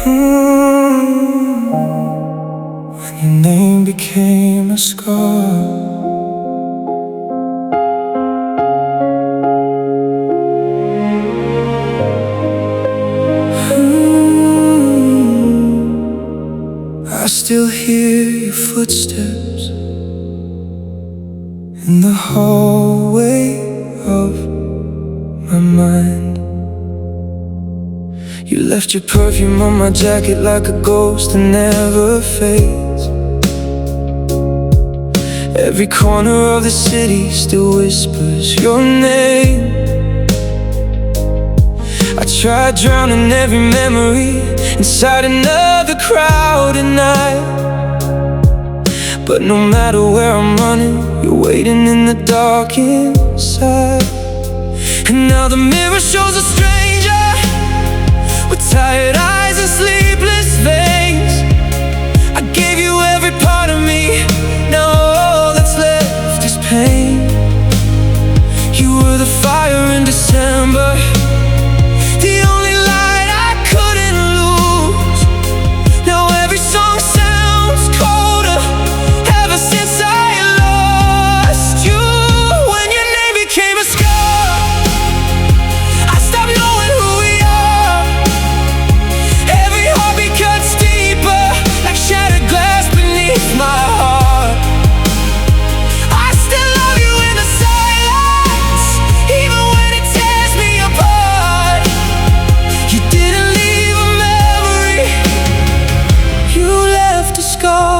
When your name became a scar. I still hear your footsteps in the hallway of my mind. You left your perfume on my jacket like a ghost that never fades. Every corner of the city still whispers your name. I tried drowning every memory inside another crowded night, but no matter where I'm running, you're waiting in the dark inside. And now the mirror shows a stranger with tired eyes and sleepless veins. I gave you every part of me, now all that's left is pain. You were the fire in December, the only light I couldn't lose. Now every song sounds colder ever since I lost you. When your name became a scar, I stopped knowing who we are. Every heartbeat cuts deeper like shattered glass beneath my heart. I still love you in the silence, even when it tears me apart. You didn't leave a memory, you left a scar.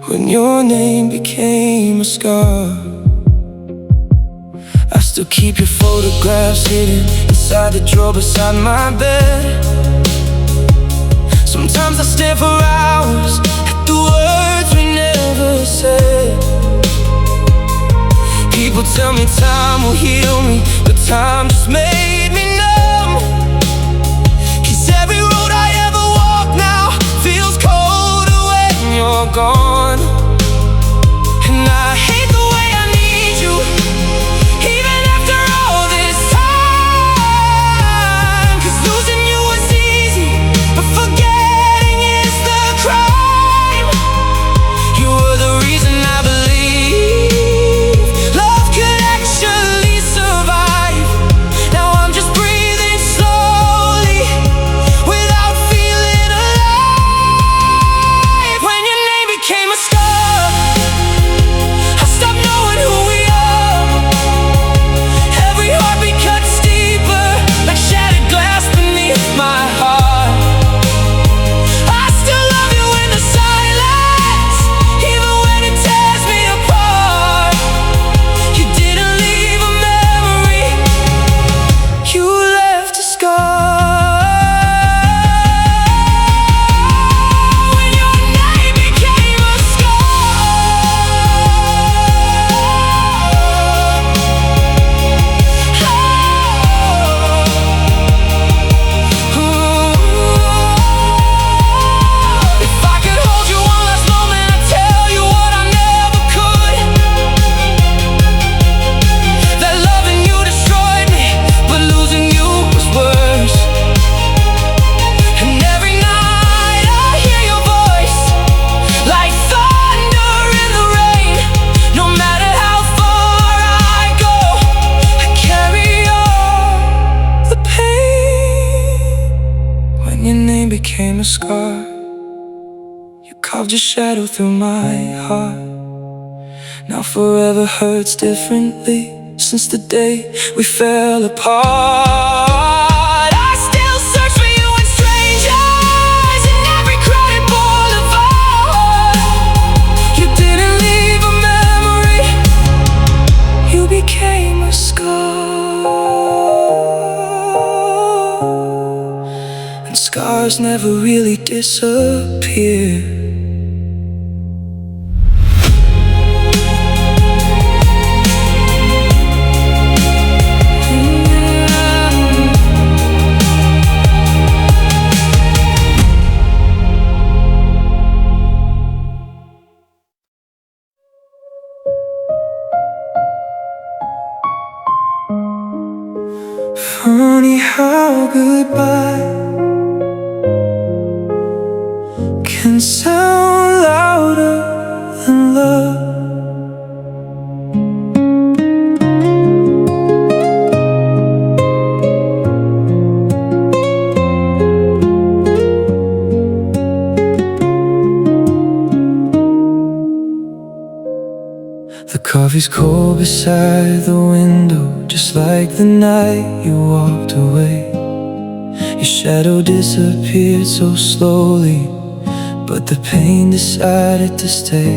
When your name became a scar, I still keep your photographs hidden inside the drawer beside my bed. Sometimes I stare for hours at the words we never said. People tell me time will heal me, but time just made me numb. 'Cause every road I ever walk now feels colder when you're gone. And I hate the way I need you, even after all this time. 'Cause losing you was easy, but forgetting is the crime. You were the reason I believe love could actually survive. Now I'm just breathing slowly without feeling alive. When your name became a scar, I stopped knowing who we are. Every heartbeat cuts deeper like shattered glass beneath my heart. I still love you in the silence, even when it tears me apart. You didn't leave a memory, you left a scar. When your name became a If I could hold you one last moment, I'd tell you what I never could. That loving you destroyed me, but losing you was worse. And every night I hear your voice like thunder in the rain. No matter how far I go, I carry all the pain. When your name became a scar, you carved your shadow through my heart. Now forever hurts differently since the day we fell apart. I still search for you in strangers in every crowded boulevard. You didn't leave a memory, you became a scar. And scars never really disappear. Funny how goodbye can sound louder than love. The coffee's cold beside the window, just like the night you walked away. Your shadow disappeared so slowly, but the pain decided to stay.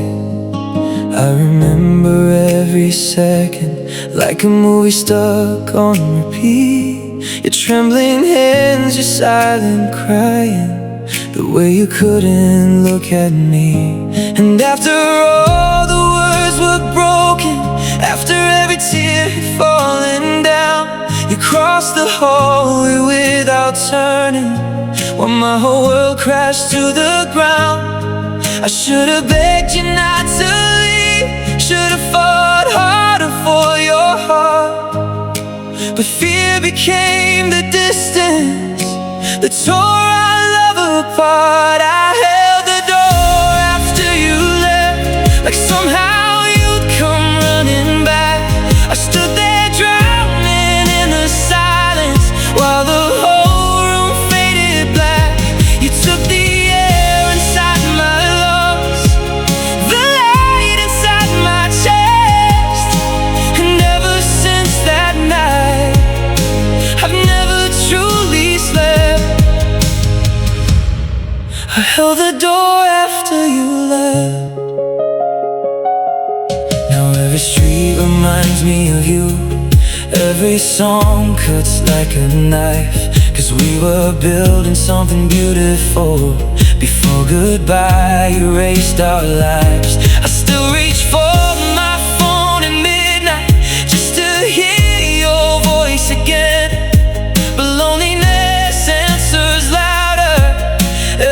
I remember every second, like a movie stuck on repeat. Your trembling hands, your silent crying, the way you couldn't look at me. And after all the words were broken, after every tear had fallen down, you crossed the hallway without turning, while my whole world crashed to the ground. I should have begged you not to leave, should have fought harder for your heart, but fear became the distance that tore our love apart. I held the door after you left, like somehow you'd come running back. I stood there drowning in the silence, while the whole room faded black. You took the air inside my lungs, the light inside my chest, and ever since that night I've never truly slept. I held the door after you left. Now every street reminds me of you, every song cuts like a knife, 'cause we were building something beautiful. Before goodbye erased our lives, I still reach for my phone at midnight just to hear your voice again. But loneliness answers louder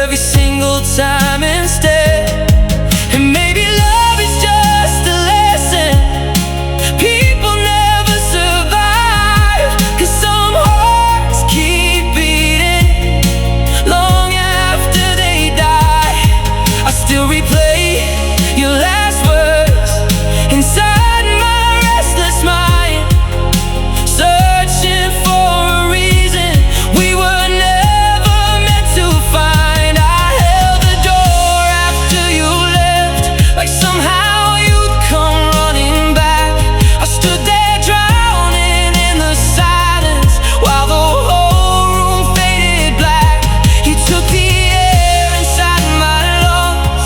every single time instead. And maybe love is just a lesson people never survive, 'cause some hearts keep beating long after they die. I still replay your last words inside my restless mind, searching for a reason we were never meant to find. I held the door after you left, like somehow you'd come running back. I stood there drowning in the silence, while the whole room faded black. You took the air inside my lungs,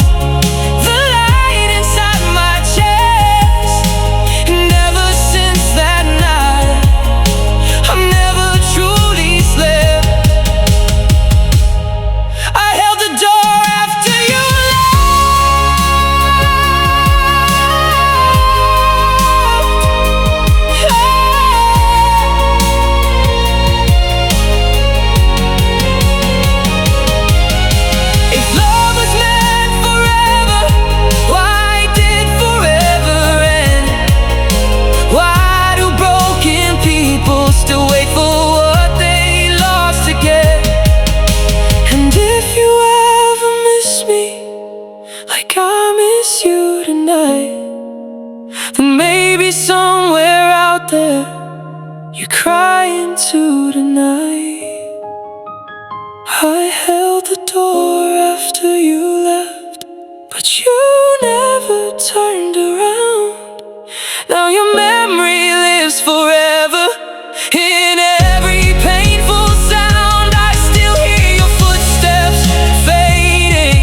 the light inside my chest, and ever since that night I've never truly slept. I held the door after you left. If love was meant forever, why did forever end? Why do broken people still wait for what they lost to get? And if you ever miss me like I miss you tonight, then maybe somewhere out there you're crying too tonight. I held the door after you left, but you never turned around. Now your memory lives forever in every painful sound. I still hear your footsteps fading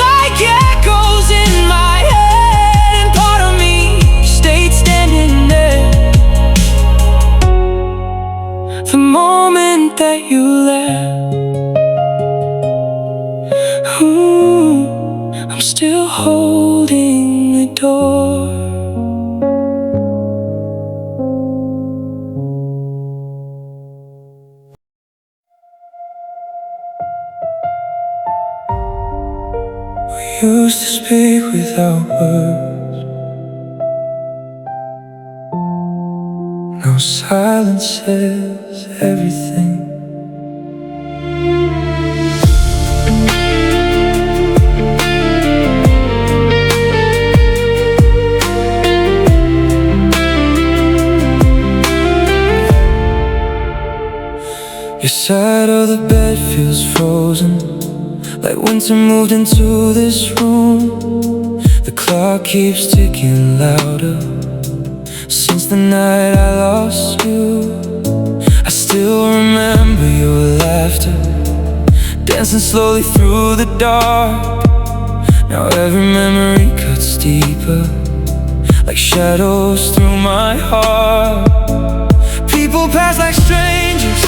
like echoes in my head, and part of me stayed standing there the moment that you left. I'm still holding the door. We used to speak without words. No, silence says everything. Your side of the bed feels frozen, like winter moved into this room. The clock keeps ticking louder since the night I lost you. I still remember your laughter, dancing slowly through the dark. Now every memory cuts deeper, like shadows through my heart. People pass like strangers,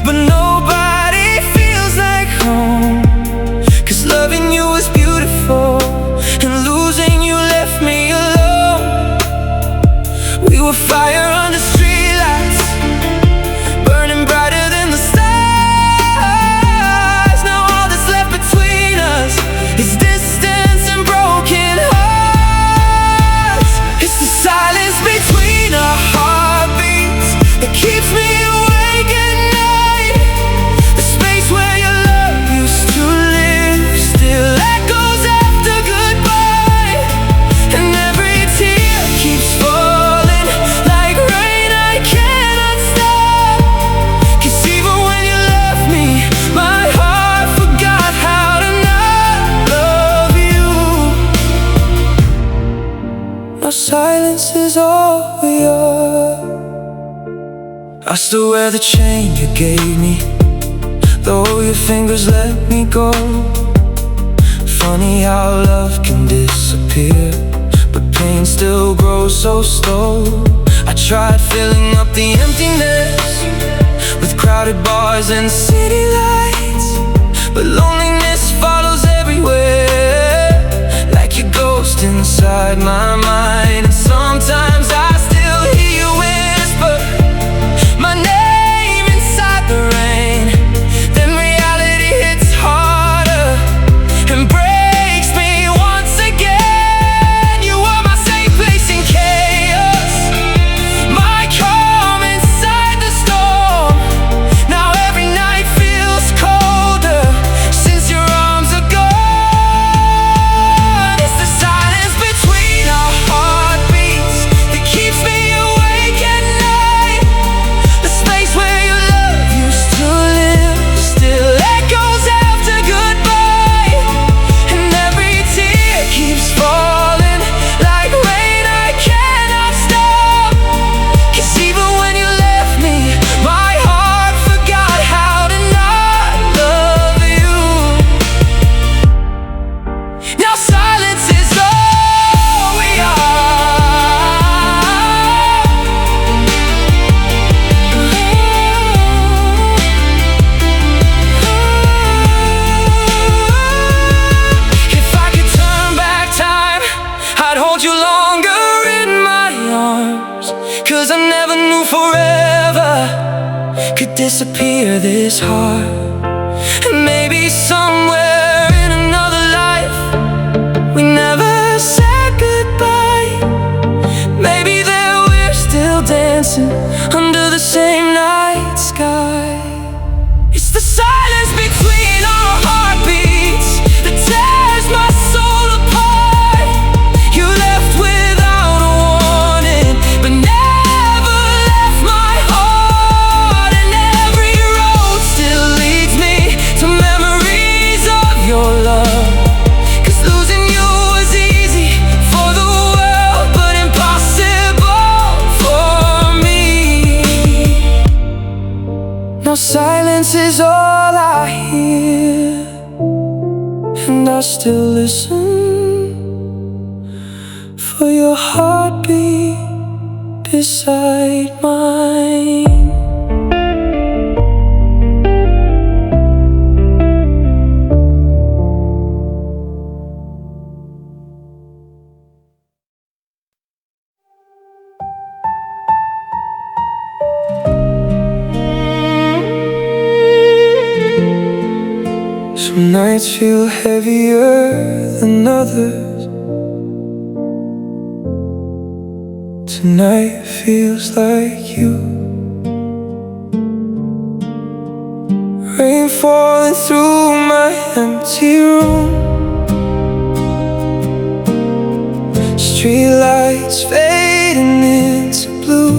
but nobody feels like home. 'Cause loving you was beautiful, and losing you left me alone. We were fire under streetlights, burning brighter than the stars. Now all that's left between us is distance and broken hearts. It's the silence between our heartbeats that keeps me awake at night. The space where your love used to live still echoes after goodbye. And every tear keeps falling like rain I cannot stop. 'Cause even when you left me, my heart forgot how to not love you. Now silence is all we are. I still wear the chain you gave me, though your fingers let me go. Funny how love can disappear, but pain still grows so slow. I tried filling up the emptiness with crowded bars and city lights, but loneliness follows everywhere, like your ghost inside my mind. And sometimes I still hear you whisper my name inside the rain. Then reality hits harder and breaks me once again. You were my safe place in chaos, my calm inside the storm. Now every night feels colder since your arms are gone. It's the silence between our heartbeats that keeps me awake at night. The space where your love used to live still echoes after goodbye. And every tear keeps falling like rain I cannot stop. 'Cause even when you left me, my heart forgot how to not love you. Now silence is all we If I could turn back time, I'd hold you longer in my arms. 'Cause I never knew forever could disappear this hard. And maybe somewhere in another life we never said goodbye. Maybe there we're still dancing under the same night sky. It's the silence between our heartbeats that tears my soul apart. You left without a warning, but never left my heart. And every road still leads me to memories of your love. 'Cause losing you was easy for the world, but impossible for me. Now silence is all I hear, and I still listen for your heartbeat beside mine. Some nights feel heavier than others. tonight feels like you. Rain falling through my empty room, streetlights fading into blue.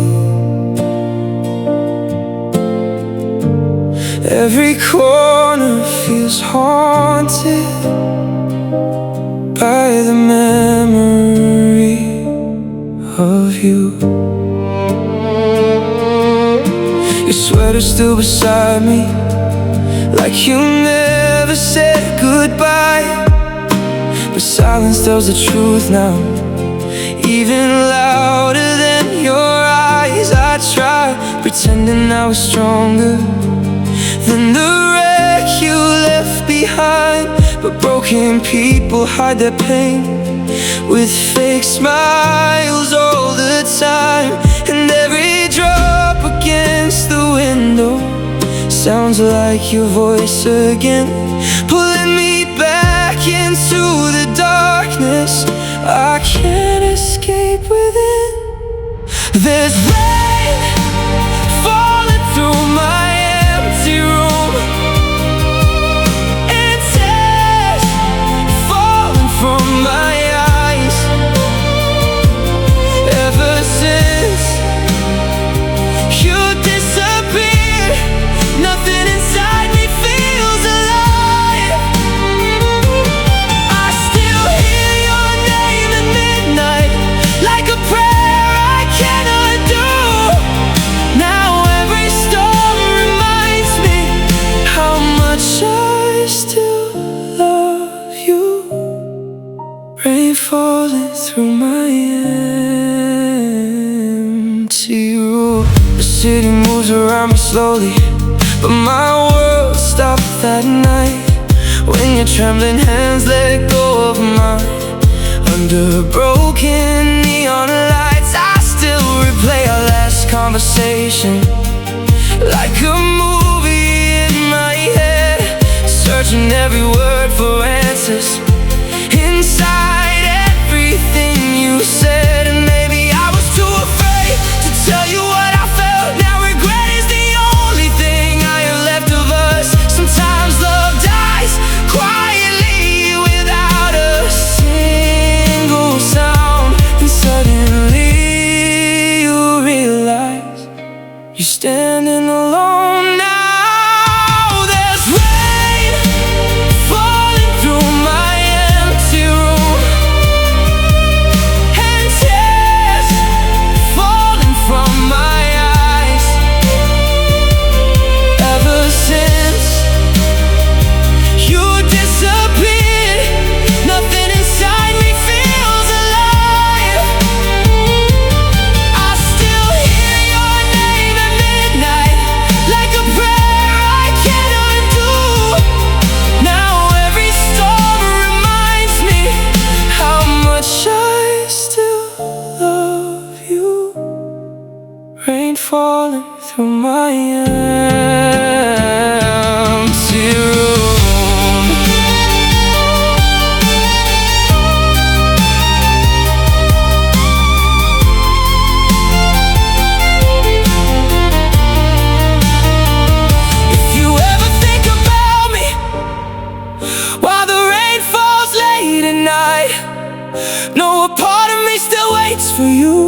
Every corner feels haunted by the memory of you. Your sweater's still beside me, like you never said goodbye. But silence tells the truth now, even louder than your eyes. I tried pretending I was stronger than the wreck you left behind. But broken people hide their pain with fake smiles all the time. And every drop against the window sounds like your voice again, pulling me back into the darkness I can't escape within. There's rain falling through my empty room, and tears falling from my eyes. Ever since you disappeared, nothing inside me feels alive. I still hear your name at midnight, like a prayer I cannot do. Now every storm reminds me how much I still love you. Rain falling through my empty room. The city moves around me slowly, but my world stopped that night when your trembling hands let go of mine. Under broken neon lights, I still replay our last conversation like a movie in my head, searching every word for answers inside everything you said. And maybe I was too afraid to tell you what I felt. Now regret is the only thing I have left of us. Sometimes love dies quietly without a single sound, and suddenly you realize you're standing alone now. There's rain falling through my empty room, and tears falling from my eyes. Ever since you disappeared, nothing inside me feels alive. I still hear your name at midnight, like a prayer I cannot do. Now every storm reminds me how much I still love you. Rain falling through my empty room. If you ever think about me while the rain falls late at night, know a part of me still waits for you,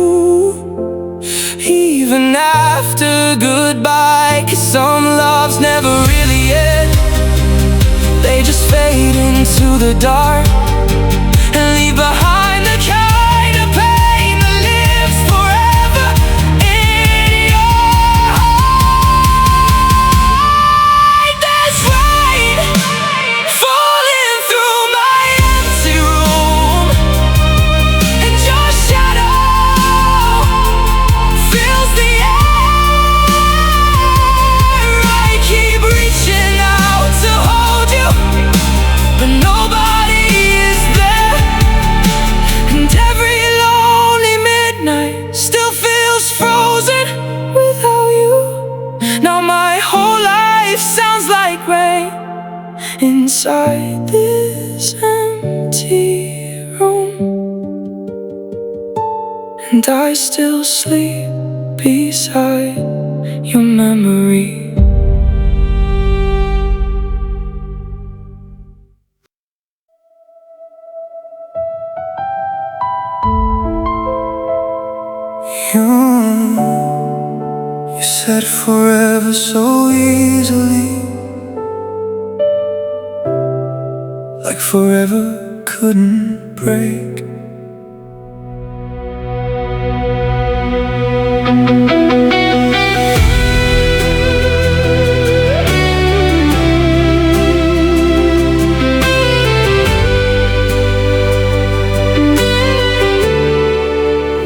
even after goodbye. 'Cause some loves never really end, they just fade into the dark and leave behind the kind of pain that lives forever in your heart. There's rain falling through my empty room, and your shadow fills the air. I keep reaching out to hold you, but nobody is there. And every lonely midnight still feels frozen without you. Now my whole life sounds like rain inside this empty room. and I still sleep beside your memory. You said forever so easily, like forever couldn't break.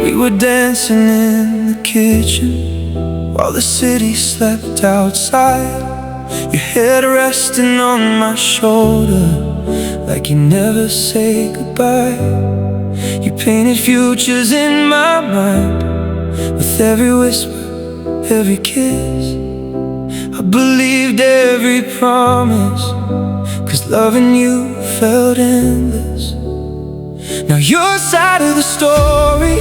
We were dancing in the kitchen while the city slept outside. Your head resting on my shoulder, like you never say goodbye. You painted futures in my mind with every whisper, every kiss. I believed every promise, 'cause loving you felt endless. Now your side of the story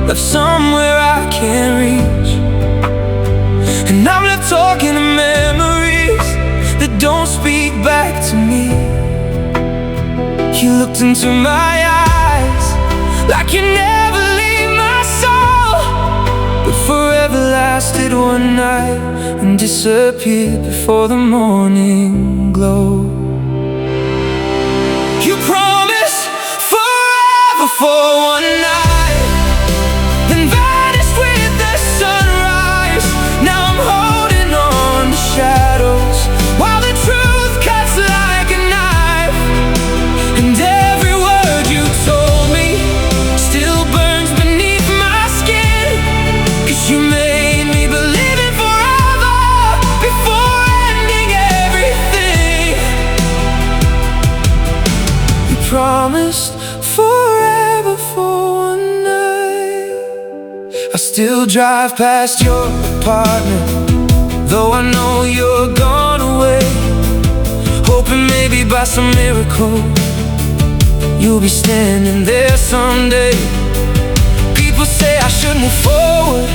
left somewhere I can't reach, and I'm left talking to memories that don't speak back to me. You looked into my eyes like you never leave my soul, but forever lasted one night and disappeared before the morning glow. You promised forever for one night, then vanished with the sunrise. Now I'm holding on to shadows while the truth cuts like a knife, and every word you told me still burns beneath my skin. 'Cause you made me believe in forever before ending everything. You promised forever for one night. I still drive past your apartment, though I know you're gone away, hoping maybe by some miracle you'll be standing there someday. People say I should move forward,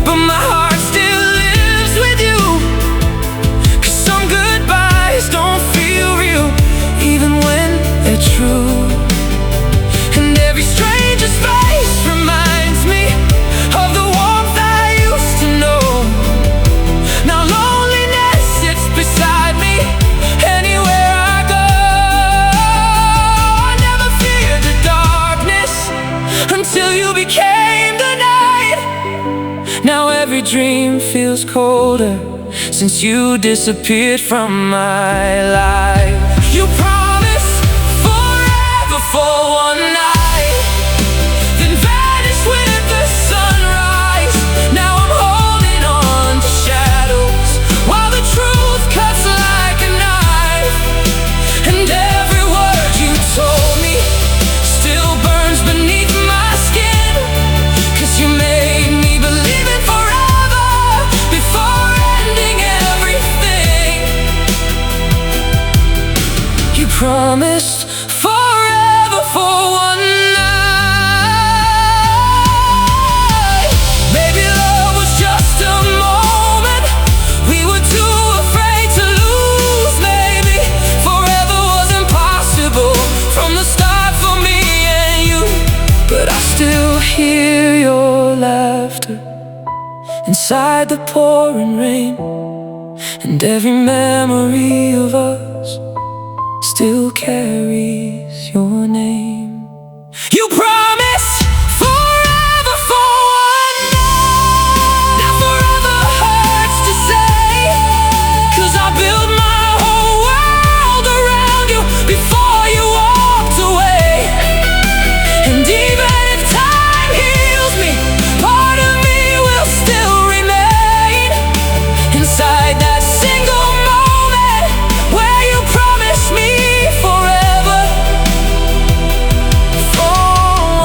but my heart still lives with you. 'Cause some goodbyes don't feel real, even when they're true. And every stranger's face reminds me of the warmth I used to know. Now loneliness sits beside me anywhere I go. I never feared the darkness until you became the night. Now every dream feels colder since you disappeared from my life. You promised forever for one night, then vanished with the sunrise. Now I'm holding on to shadows while the truth cuts like a knife, and every word you told me still burns beneath my skin. 'Cause you made me believe in forever before ending everything. You promised forever for one night. Maybe love was just a moment we were too afraid to lose. Maybe forever was impossible from the start for me and you. But I still hear your laughter inside the pouring rain, and every memory of us still carries your name. You promise forever for one night. Now forever hurts to say, 'cause I built my whole world around you before you walked away. And even if time heals me, part of me will still remain inside that single moment where you promised me forever for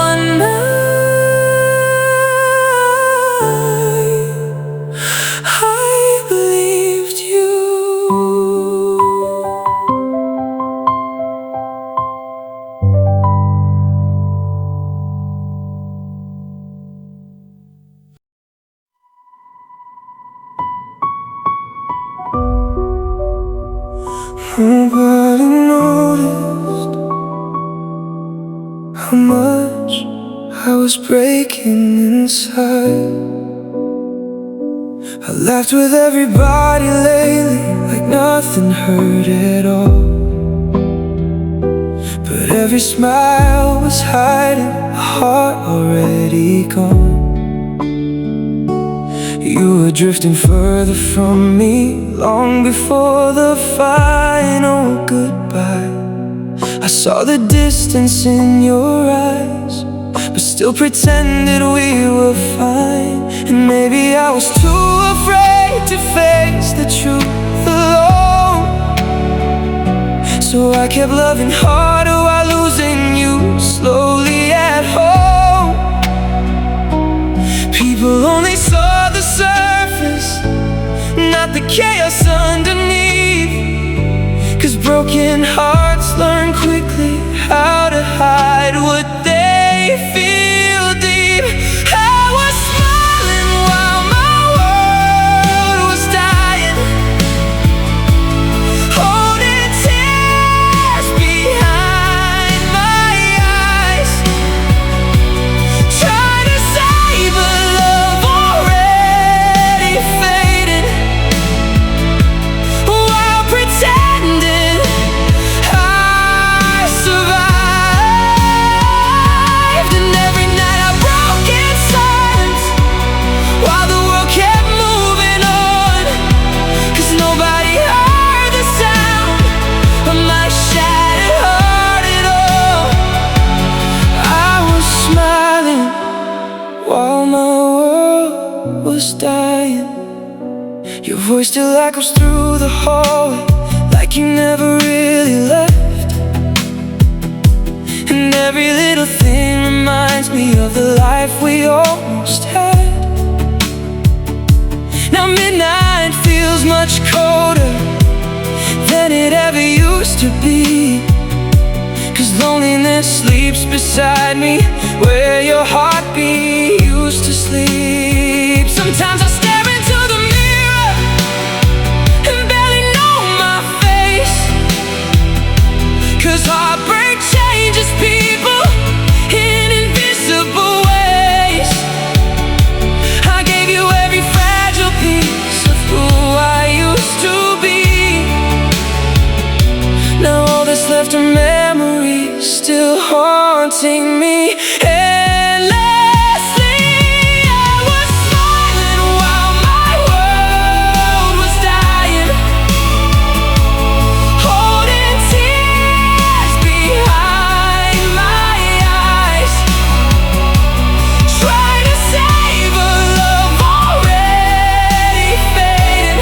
one breaking inside. I laughed with everybody lately, like nothing hurt at all. But every smile was hiding a heart already gone. You were drifting further from me long before the final goodbye. I saw the distance in your eyes, but still pretended we were fine. And maybe I was too afraid to face the truth alone, so I kept loving harder while losing you slowly at home. People only saw the surface, not the chaos underneath. 'Cause broken hearts learn quickly how to hide what they feel deep. I was smiling while my world was dying, holding tears behind my eyes, trying to save a love already faded, while pretending I survived. And every night I broke in silence while the world kept moving on. 'Cause nobody heard the sound of my shattered heart at all. I was smiling while my world was dying. Your voice still echoes through the hallway, like you never really left. And every little thing reminds me of the life we almost had. Now midnight feels much colder than it ever used to be. 'Cause loneliness sleeps beside me, where your heartbeat used to sleep. Sometimes I stare into the mirror and barely know my face. 'Cause heartbreak changes people in invisible ways. I gave you every fragile piece of who I used to be. Now all that's left are memories still haunting me endlessly. I was smiling while my world was dying, holding tears behind my eyes, trying to save a love already faded,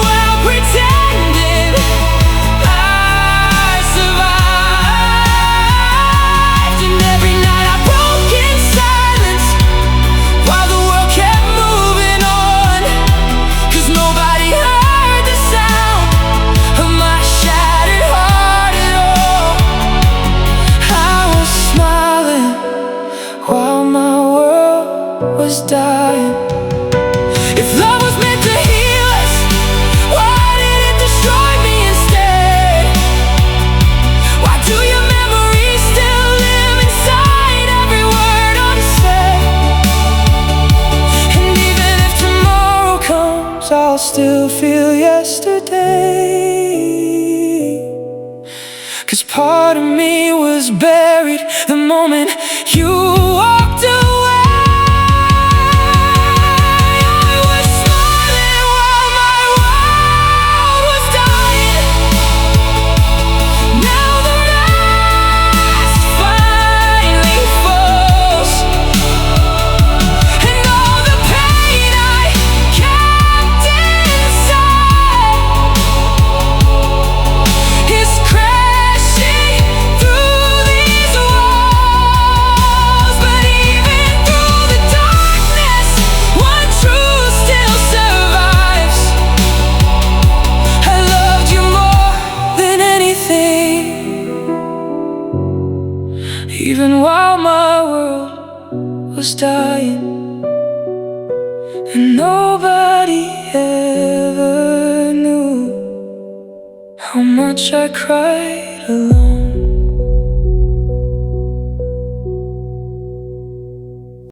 while pretending I survived. And every night I broke in silence while the world kept moving on. 'Cause nobody heard the sound of my shattered heart at all. I was smiling while my world was dying. If love was meant to heal us, why did it destroy me instead? Why do your memories still live inside every word unsaid? And even if tomorrow comes, I'll still feel yesterday. 'Cause part of me was buried the moment you walked away. I was smiling while my world was dying. Now the mask finally falls, and all the pain I kept inside is crashing through these walls. But even through the darkness, one truth still survives. I loved you more than anything, even while my world was dying. And nobody ever knew how much I cried alone.